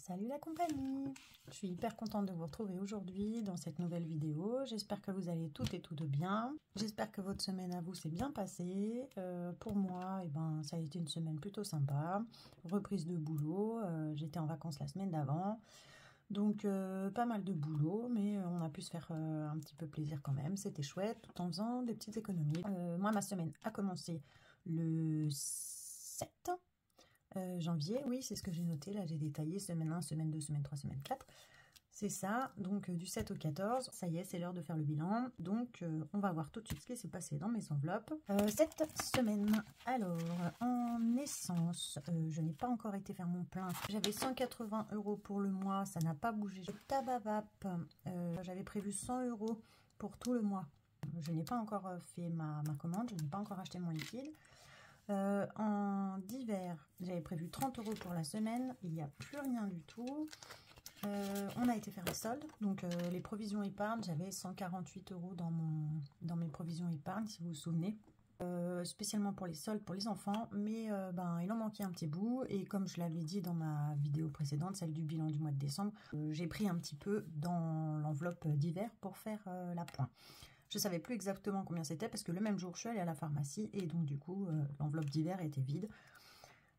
Salut la compagnie! Je suis hyper contente de vous retrouver aujourd'hui dans cette nouvelle vidéo. J'espère que vous allez toutes et toutes bien. J'espère que votre semaine à vous s'est bien passée. Pour moi, ça a été une semaine plutôt sympa. Reprise de boulot. J'étais en vacances la semaine d'avant. Donc pas mal de boulot, mais on a pu se faire un petit peu plaisir quand même. C'était chouette, tout en faisant des petites économies. Moi, ma semaine a commencé le 7 janvier, oui, c'est ce que j'ai noté. Là, j'ai détaillé semaine 1, semaine 2, semaine 3, semaine 4. C'est ça, donc du 7 au 14, ça y est, c'est l'heure de faire le bilan. Donc, on va voir tout de suite ce qui s'est passé dans mes enveloppes. Cette semaine, alors, en essence, je n'ai pas encore été faire mon plein. J'avais 180 € pour le mois, ça n'a pas bougé. Tabac Vape, j'avais prévu 100 € pour tout le mois. Je n'ai pas encore fait ma commande, je n'ai pas encore acheté mon liquide. En d'hiver, j'avais prévu 30 € pour la semaine, il n'y a plus rien du tout. On a été faire les soldes, donc les provisions épargne, j'avais 148 € dans mes provisions épargne, si vous vous souvenez. Spécialement pour les soldes pour les enfants, mais il en manquait un petit bout, et comme je l'avais dit dans ma vidéo précédente, celle du bilan du mois de décembre, j'ai pris un petit peu dans l'enveloppe d'hiver pour faire la pointe. Je ne savais plus exactement combien c'était parce que le même jour, je suis allée à la pharmacie et donc du coup, l'enveloppe d'hiver était vide.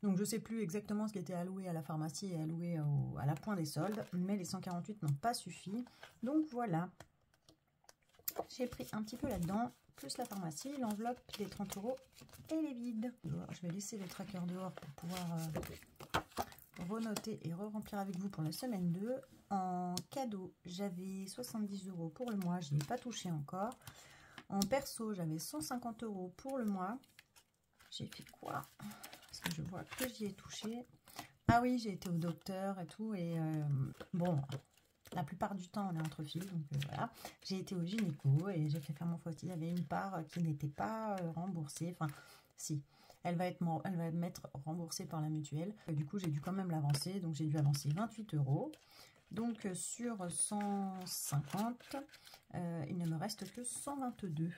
Donc je ne sais plus exactement ce qui était alloué à la pharmacie et alloué à la pointe des soldes, mais les 148 n'ont pas suffi. Donc voilà, j'ai pris un petit peu là-dedans, plus la pharmacie, l'enveloppe des 30 € elle est vide. Je vais laisser le tracker dehors pour pouvoir renoter et re-remplir avec vous pour la semaine 2. En cadeau, j'avais 70 € pour le mois, je n'y ai pas touché encore. En perso, j'avais 150 € pour le mois. J'ai fait quoi? Parce que je vois que j'y ai touché. Ah oui, j'ai été au docteur et tout. Et bon, la plupart du temps, on est entre filles. Donc voilà. J'ai été au gynéco et j'ai fait faire mon frottis. Il y avait une part qui n'était pas remboursée. Enfin, si. Elle va m'être remboursée par la mutuelle. Du coup, j'ai dû quand même l'avancer. Donc, j'ai dû avancer 28 €. Donc, sur 150, il ne me reste que 122.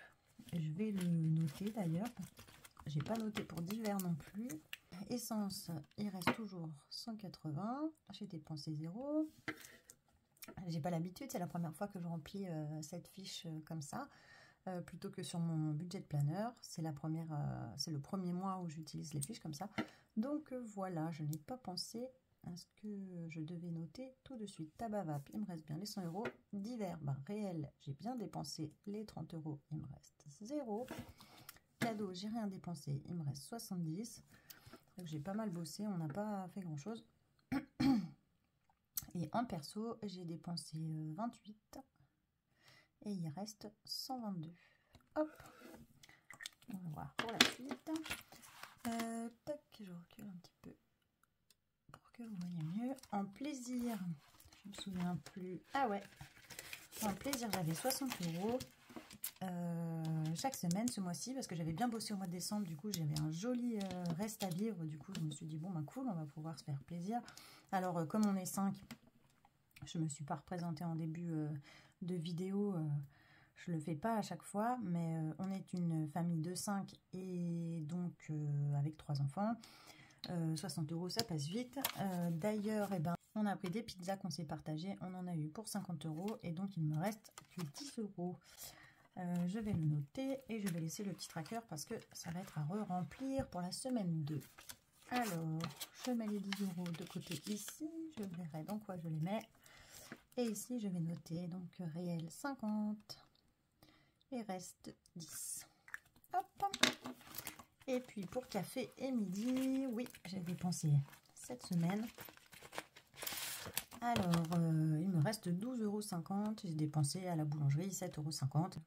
Je vais le noter d'ailleurs. J'ai pas noté pour d'hiver non plus. Essence, il reste toujours 180. J'ai dépensé 0. J'ai pas l'habitude, c'est la première fois que je remplis cette fiche comme ça. Plutôt que sur mon budget planner, c'est le premier mois où j'utilise les fiches comme ça. Donc voilà, je n'ai pas pensé à ce que je devais noter tout de suite. Tabac Vape, il me reste bien les 100 €. D'hiver, réel, j'ai bien dépensé les 30 €, il me reste 0. Cadeau, j'ai rien dépensé, il me reste 70. J'ai pas mal bossé, on n'a pas fait grand chose. Et en perso, j'ai dépensé 28. Et il reste 122. Hop, on va voir pour la suite. Tac, je recule un petit peu pour que vous voyez mieux. En plaisir, je me souviens plus. Ah ouais, en plaisir, j'avais 60 € chaque semaine ce mois-ci parce que j'avais bien bossé au mois de décembre. Du coup, j'avais un joli reste à vivre. Du coup, je me suis dit, bon, cool, on va pouvoir se faire plaisir. Alors, comme on est 5, je me suis pas représentée en début de vidéo. Je le fais pas à chaque fois, mais on est une famille de 5 et donc avec 3 enfants. 60 € ça passe vite. D'ailleurs, on a pris des pizzas qu'on s'est partagées. On en a eu pour 50 € et donc il me reste que 10 €. Je vais le noter et je vais laisser le petit tracker parce que ça va être à re-remplir pour la semaine 2. Alors, je mets les 10 € de côté ici. Je verrai dans quoi je les mets. Et ici, je vais noter donc réel 50. Et reste 10. Hop. Et puis pour café et midi, oui, j'ai dépensé cette semaine. Alors, il me reste 12,50 €. J'ai dépensé à la boulangerie 7,50 €.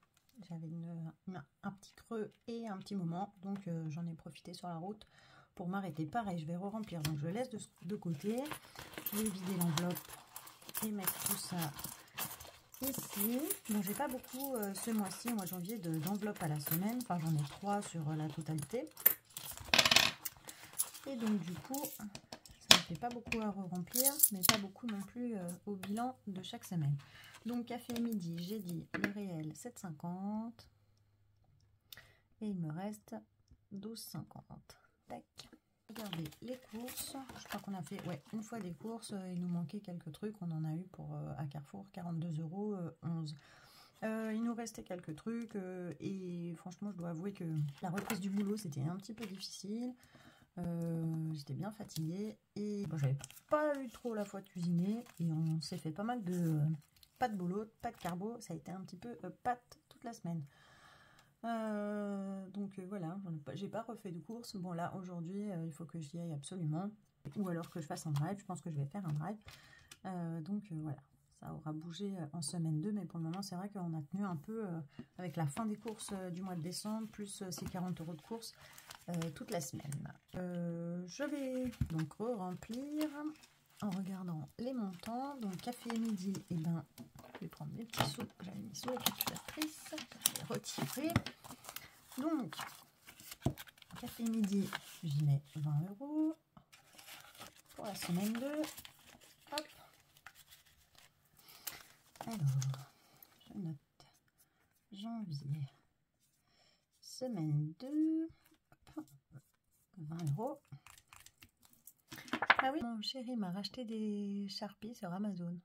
J'avais un petit creux et un petit moment, donc j'en ai profité sur la route pour m'arrêter. Pareil, je vais re-remplir, donc je laisse de côté. Je vais vider l'enveloppe et mettre tout ça ici. Donc j'ai pas beaucoup ce mois-ci, au mois de janvier, d'enveloppe à la semaine. Enfin, j'en ai 3 sur la totalité. Et donc du coup, ça ne fait pas beaucoup à remplir, mais pas beaucoup non plus au bilan de chaque semaine. Donc café midi, j'ai dit le réel 7,50. Et il me reste 12,50. Tac. Regardez les courses. Je crois qu'on a fait une fois des courses. Il nous manquait quelques trucs. On en a eu pour à Carrefour 42,11 €. Il nous restait quelques trucs et franchement je dois avouer que la reprise du boulot c'était un petit peu difficile. J'étais bien fatiguée et j'avais pas eu trop la foi de cuisiner et on s'est fait pas mal de pâtes boulot, pâtes carbo. Ça a été un petit peu pâtes toute la semaine. Donc voilà, j'ai pas refait de courses. Bon là aujourd'hui il faut que j'y aille absolument, ou alors que je fasse un drive. Je pense que je vais faire un drive. Donc voilà, ça aura bougé en semaine 2, mais pour le moment c'est vrai qu'on a tenu un peu avec la fin des courses du mois de décembre, plus ces 40 € de courses toute la semaine. Je vais donc remplir en regardant les montants. Donc café midi, et ben je vais prendre mes petits sous que j'avais mis sous la calculatrice, je vais retirer. Donc café midi, j'y mets 20 € pour la semaine 2. Hop. Alors je note janvier, semaine 2, 20 €. Ah oui, mon chéri m'a racheté des Sharpies sur Amazon.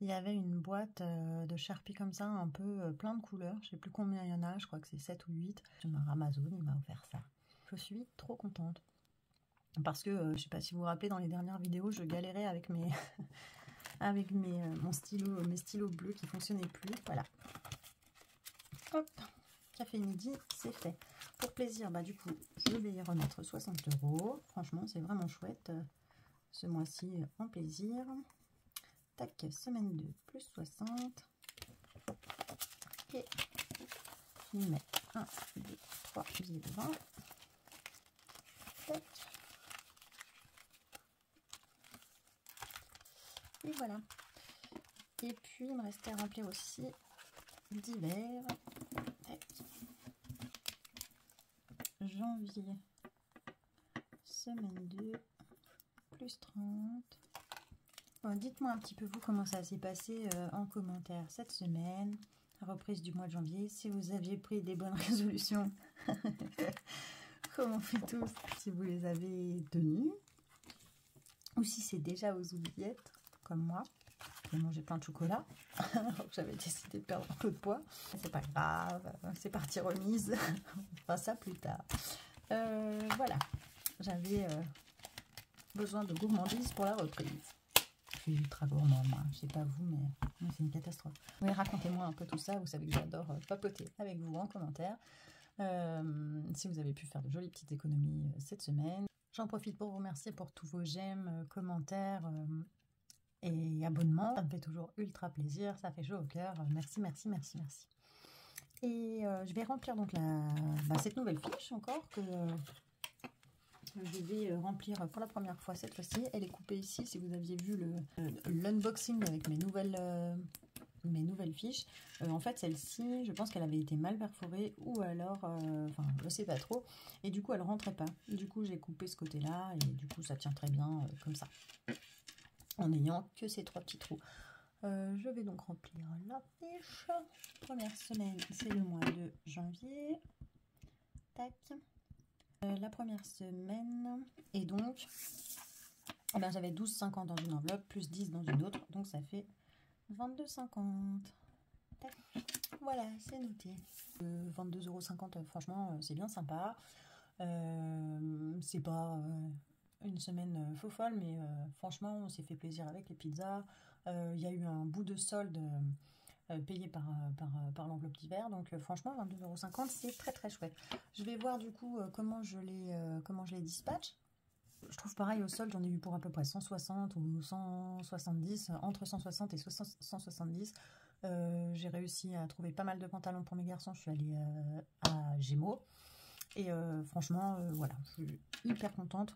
Il y avait une boîte de Sharpies comme ça, un peu plein de couleurs. Je sais plus combien il y en a, je crois que c'est 7 ou 8. Sur Amazon, il m'a offert ça. Je suis trop contente. Parce que, je sais pas si vous vous rappelez, dans les dernières vidéos, je galérais avec mes avec mes stylos bleus qui fonctionnaient plus. Voilà. Hop, café midi, c'est fait. Pour plaisir, bah du coup, je vais y remettre 60 €. Franchement, c'est vraiment chouette. Ce mois-ci en plaisir. Tac, semaine 2 plus 60. Et je mets 1, 2, 3, 20. Tac. Et voilà. Et puis il me restait à remplir aussi d'hiver. Janvier, semaine 2 plus 30. Bon, dites-moi un petit peu vous comment ça s'est passé en commentaire cette semaine, la reprise du mois de janvier, si vous aviez pris des bonnes résolutions, comment fait tous, si vous les avez tenues, ou si c'est déjà aux oubliettes, comme moi. J'ai mangé plein de chocolat, alors que j'avais décidé de perdre un peu de poids. C'est pas grave, c'est parti remise, on fera ça plus tard. Voilà, j'avais besoin de gourmandise pour la reprise. Je suis ultra gourmande, moi. Je sais pas vous, mais c'est une catastrophe. Oui, racontez-moi un peu tout ça. Vous savez que j'adore papoter avec vous en commentaire. Si vous avez pu faire de jolies petites économies cette semaine. J'en profite pour vous remercier pour tous vos j'aime, commentaires et abonnements. Ça me fait toujours ultra plaisir. Ça fait chaud au cœur. Merci, merci, merci, merci. Et je vais remplir donc cette nouvelle fiche encore que... je vais remplir pour la première fois cette fois-ci. Elle est coupée ici, si vous aviez vu l'unboxing avec mes nouvelles fiches. En fait, celle-ci, je pense qu'elle avait été mal perforée ou alors, enfin, je sais pas trop. Et du coup, elle rentrait pas. Du coup, j'ai coupé ce côté-là et du coup, ça tient très bien comme ça. En n'ayant que ces 3 petits trous. Je vais donc remplir la fiche. Première semaine, c'est le mois de janvier. Tac. La première semaine, et donc j'avais 12,50 dans une enveloppe, plus 10 dans une autre, donc ça fait 22,50. Voilà, c'est noté. 22,50 €, franchement, c'est bien sympa. C'est pas une semaine faux folle, mais franchement, on s'est fait plaisir avec les pizzas. Il y a eu un bout de solde payé par l'enveloppe d'hiver, donc franchement 22,50 €, c'est très très chouette. Je vais voir du coup comment je les dispatche. Je trouve pareil au solde, j'en ai eu pour à peu près 160 ou 170, entre 160 et 170. J'ai réussi à trouver pas mal de pantalons pour mes garçons. Je suis allée à Gémeaux et franchement voilà, je suis hyper contente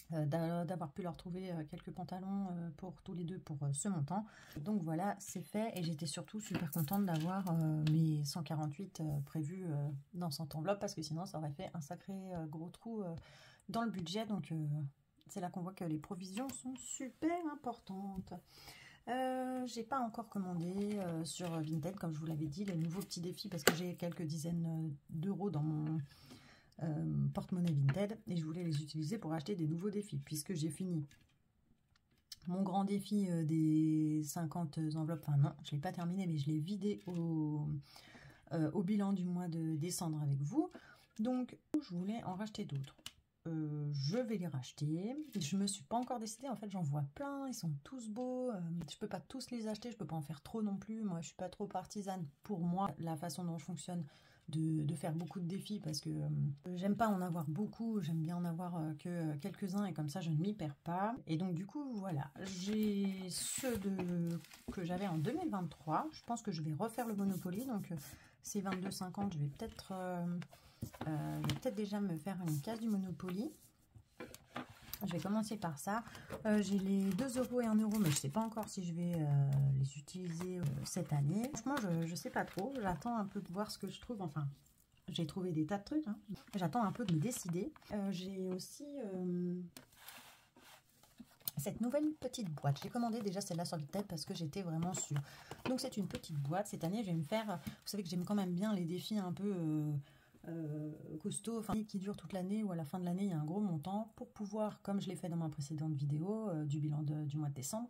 d'avoir pu leur trouver quelques pantalons pour tous les deux pour ce montant. Donc voilà, c'est fait et j'étais surtout super contente d'avoir mes 148 prévus dans cette enveloppe parce que sinon ça aurait fait un sacré gros trou dans le budget. Donc c'est là qu'on voit que les provisions sont super importantes. J'ai pas encore commandé sur Vinted, comme je vous l'avais dit, les nouveaux petits défis parce que j'ai quelques dizaines d'euros dans porte-monnaie Vinted et je voulais les utiliser pour acheter des nouveaux défis puisque j'ai fini mon grand défi des 50 enveloppes. Enfin non, je ne l'ai pas terminé mais je l'ai vidé au bilan du mois de décembre avec vous. Donc je voulais en racheter d'autres. Je vais les racheter. Je me suis pas encore décidée. En fait, j'en vois plein. Ils sont tous beaux. Je peux pas tous les acheter. Je peux pas en faire trop non plus. Moi, je suis pas trop partisane. Pour moi, la façon dont je fonctionne, de faire beaucoup de défis parce que j'aime pas en avoir beaucoup. J'aime bien en avoir que quelques-uns et comme ça, je ne m'y perds pas. Et donc, du coup, voilà. J'ai ceux que j'avais en 2023. Je pense que je vais refaire le Monopoly. Donc, ces 22,50, je vais peut-être déjà me faire une case du Monopoly. Je vais commencer par ça. J'ai les 2 € et 1 €, mais je ne sais pas encore si je vais les utiliser cette année. Franchement, je ne sais pas trop. J'attends un peu de voir ce que je trouve. Enfin, j'ai trouvé des tas de trucs. Hein. J'attends un peu de me décider. J'ai aussi cette nouvelle petite boîte. J'ai commandé déjà celle-là sur Vinted parce que j'étais vraiment sûre. Donc, c'est une petite boîte. Cette année, je vais me faire... Vous savez que j'aime quand même bien les défis un peu... costaud, enfin qui dure toute l'année ou à la fin de l'année il y a un gros montant pour pouvoir, comme je l'ai fait dans ma précédente vidéo du bilan du mois de décembre,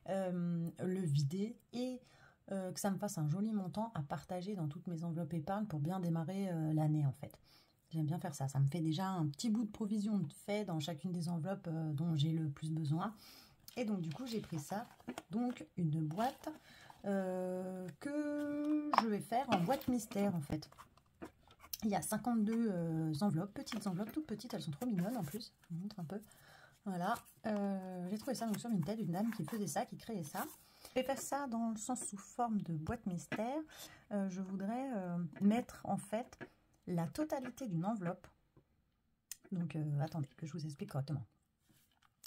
le vider et que ça me fasse un joli montant à partager dans toutes mes enveloppes épargne pour bien démarrer l'année en fait. J'aime bien faire ça, ça me fait déjà un petit bout de provision de fait dans chacune des enveloppes dont j'ai le plus besoin. Et donc du coup j'ai pris ça, donc une boîte que je vais faire en boîte mystère en fait. Il y a 52 enveloppes, petites enveloppes, toutes petites, elles sont trop mignonnes en plus. Je vous montre un peu. Voilà, j'ai trouvé ça donc sur Vinted, une dame qui faisait ça, qui créait ça. Je vais faire ça dans le sens sous forme de boîte mystère. Je voudrais mettre en fait la totalité d'une enveloppe. Donc attendez que je vous explique correctement.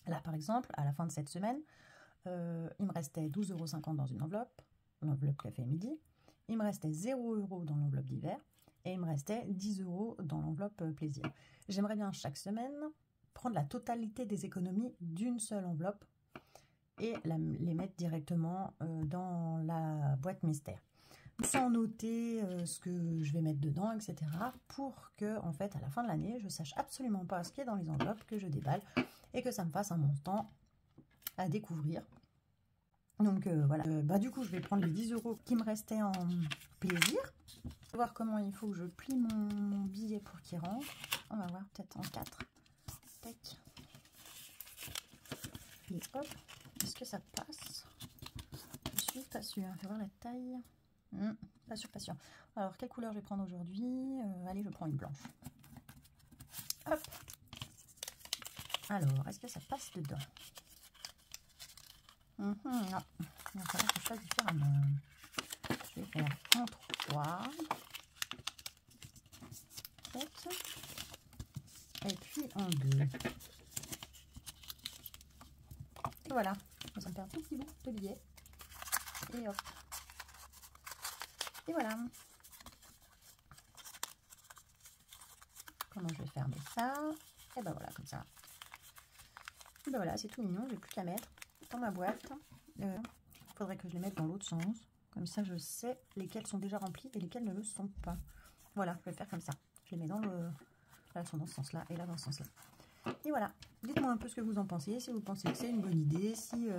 Là par exemple, à la fin de cette semaine, il me restait 12,50 € dans une enveloppe, l'enveloppe café midi. Il me restait 0 € dans l'enveloppe d'hiver. Et il me restait 10 € dans l'enveloppe plaisir. J'aimerais bien chaque semaine prendre la totalité des économies d'une seule enveloppe et les mettre directement dans la boîte mystère. Sans noter ce que je vais mettre dedans, etc. Pour que, en fait, à la fin de l'année, je sache absolument pas ce qui est dans les enveloppes que je déballe et que ça me fasse un montant à découvrir. Donc voilà. Du coup, je vais prendre les 10 € qui me restaient en plaisir. Voir comment il faut que je plie mon billet pour qu'il rentre. On va voir, peut-être en 4. Tac. Et hop. Est-ce que ça passe? Je suis pas sûre. Je vais voir la taille. Pas sûr, pas sûr. Alors, quelle couleur je vais prendre aujourd'hui? Allez, je prends une blanche. Hop. Alors, est-ce que ça passe dedans? Non. Il va falloir que je fasse différemment. Je vais faire en 3. Et puis en 2. Et voilà. Ça me fait un tout petit bout de billet. Et hop. Et voilà. Comment je vais fermer ça? Et ben voilà, comme ça. Et ben voilà, c'est tout mignon. Je vais plus qu'à mettre dans ma boîte. Il faudrait que je les mette dans l'autre sens. Comme ça, je sais lesquels sont déjà remplis et lesquels ne le sont pas. Voilà, je vais faire comme ça. Je les mets dans le... Là, elles sont dans ce sens-là et là, dans ce sens-là. Et voilà. Dites-moi un peu ce que vous en pensez. Si vous pensez que c'est une bonne idée. Si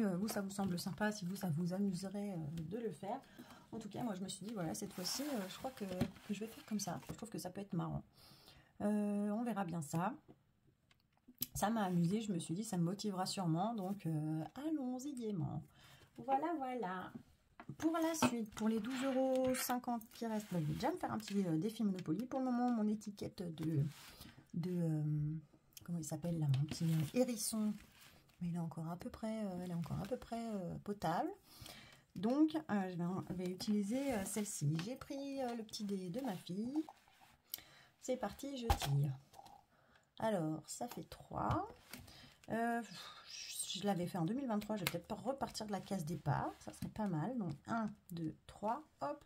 vous, ça vous semble sympa. Si vous, ça vous amuserait de le faire. En tout cas, moi, je me suis dit, voilà, cette fois-ci, je crois que je vais faire comme ça. Je trouve que ça peut être marrant. On verra bien ça. Ça m'a amusé. Je me suis dit, ça me motivera sûrement. Donc, allons-y gaiement. Voilà, voilà. Pour la suite, pour les 12,50 € qui restent, je vais déjà me faire un petit défi Monopoly. Pour le moment, mon étiquette comment il s'appelle là, mon petit hérisson, mais il est encore à peu près, potable. Donc, je vais utiliser celle-ci. J'ai pris le petit dé de ma fille. C'est parti, je tire. Alors, ça fait 3. Je l'avais fait en 2023, je vais peut-être pas repartir de la case départ, ça serait pas mal. Donc 1, 2, 3, hop,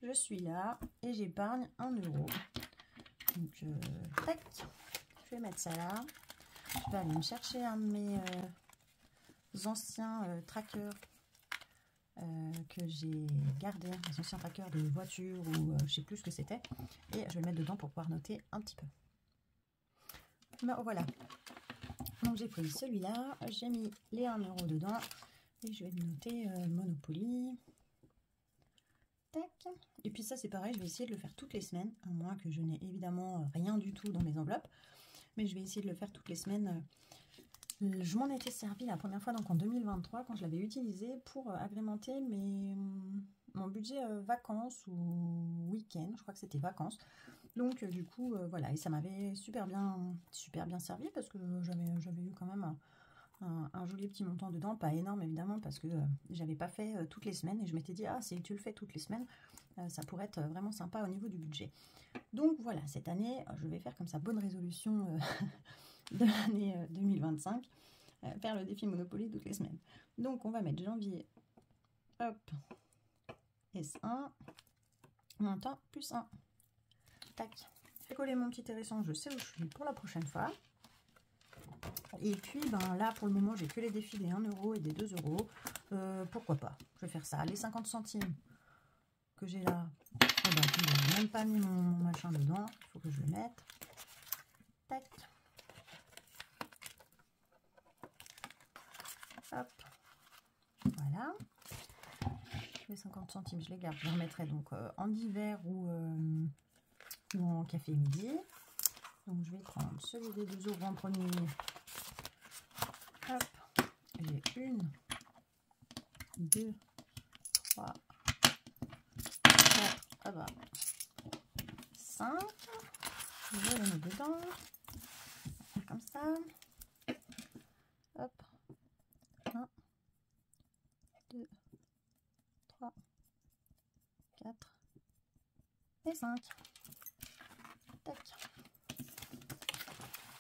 je suis là et j'épargne 1 €. Donc tac, je vais mettre ça là. Je vais aller me chercher un de mes anciens trackers que j'ai gardé, des anciens trackers de voiture ou je sais plus ce que c'était, et je vais le mettre dedans pour pouvoir noter un petit peu. Ben, voilà, donc j'ai pris celui-là, j'ai mis les 1 € dedans et je vais noter Monopoly. Tac. Et puis ça c'est pareil, je vais essayer de le faire toutes les semaines, à moins que je n'ai évidemment rien du tout dans mes enveloppes, mais je vais essayer de le faire toutes les semaines. Je m'en étais servi la première fois donc en 2023 quand je l'avais utilisé pour agrémenter mon budget vacances ou week-end, je crois que c'était vacances. Donc du coup voilà, et ça m'avait super bien servi parce que j'avais eu quand même un joli petit montant dedans, pas énorme évidemment parce que j'avais pas fait toutes les semaines et je m'étais dit ah si tu le fais toutes les semaines ça pourrait être vraiment sympa au niveau du budget. Donc voilà, cette année je vais faire comme ça, bonne résolution de l'année 2025, faire le défi Monopoly toutes les semaines. Donc on va mettre janvier, hop, S1, montant plus 1. Tac, j'ai collé mon petit hérisson, je sais où je suis pour la prochaine fois. Et puis ben là pour le moment j'ai que les défis des 1 € et des 2 €. Pourquoi pas, je vais faire ça. Les 50 centimes que j'ai là, je n'ai même pas mis mon machin dedans, il faut que je le mette. Tac. Hop. Voilà. Les 50 centimes je les garde, je les remettrai donc en hiver ou en café midi. Donc je vais prendre celui des 2 € en premier. Hop, j'ai 1, 2, 3, 4, ah bah, 5. Je vais les mettre dedans. Comme ça. Hop. 1, 2, 3, 4 et 5. Tac.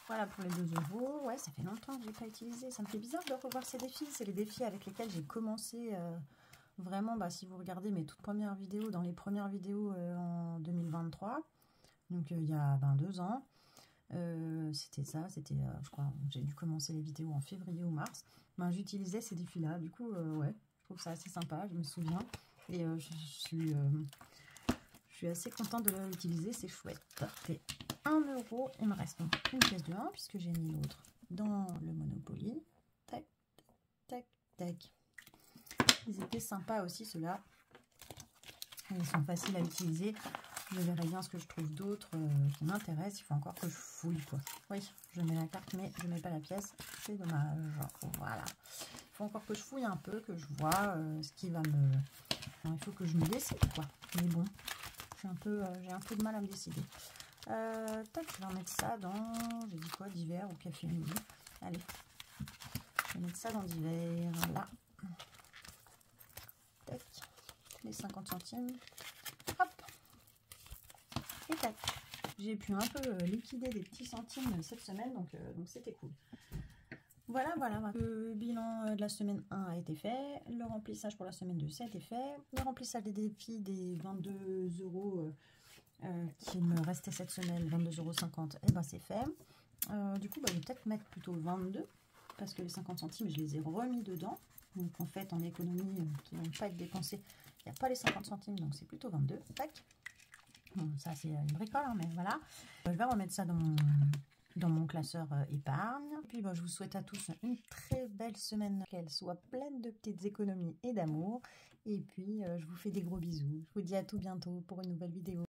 Voilà pour les 2 €. Ouais, ça fait longtemps que je n'ai pas utilisé. Ça me fait bizarre de revoir ces défis. C'est les défis avec lesquels j'ai commencé vraiment. Bah, si vous regardez mes toutes premières vidéos, dans les premières vidéos en 2023, donc il y a 2 ans, c'était ça. C'était, je crois, j'ai dû commencer les vidéos en février ou mars. Ben, j'utilisais ces défis-là. Du coup, ouais, je trouve ça assez sympa. Je me souviens. Et je suis assez contente de l'utiliser. C'est chouette. Et 1 €, il me reste donc une pièce de 1 puisque j'ai mis l'autre dans le Monopoly. Tac, tac, tac. Ils étaient sympas aussi ceux-là. Ils sont faciles à utiliser. Je verrai bien ce que je trouve d'autre qui m'intéresse. Il faut encore que je fouille quoi. Oui, je mets la carte mais je mets pas la pièce. C'est dommage. Voilà. Il faut encore que je fouille un peu, que je vois ce qui va me... Non, il faut que je me décide quoi. Mais bon, j'ai un peu de mal à me décider. Tac, je vais remettre ça dans, j'ai dit quoi, d'hiver ou café midi. Allez, je vais mettre ça dans d'hiver, là. Tac, les 50 centimes. Hop, et tac. J'ai pu un peu liquider des petits centimes cette semaine, donc c'était cool. Voilà, le bilan de la semaine 1 a été fait, le remplissage pour la semaine 2 ça a été fait, le remplissage des défis des 22 € qui me restait cette semaine, 22,50 €, et ben c'est fait. Du coup, je vais peut-être mettre plutôt 22, parce que les 50 centimes, je les ai remis dedans. Donc en fait, en économie qui ne vont pas être dépensées, il n'y a pas les 50 centimes, donc c'est plutôt 22. Tac. Bon, ça c'est une bricole, hein, mais voilà. Je vais remettre ça dans mon classeur épargne. Et puis je vous souhaite à tous une très belle semaine, qu'elle soit pleine de petites économies et d'amour. Et puis je vous fais des gros bisous. Je vous dis à tout bientôt pour une nouvelle vidéo.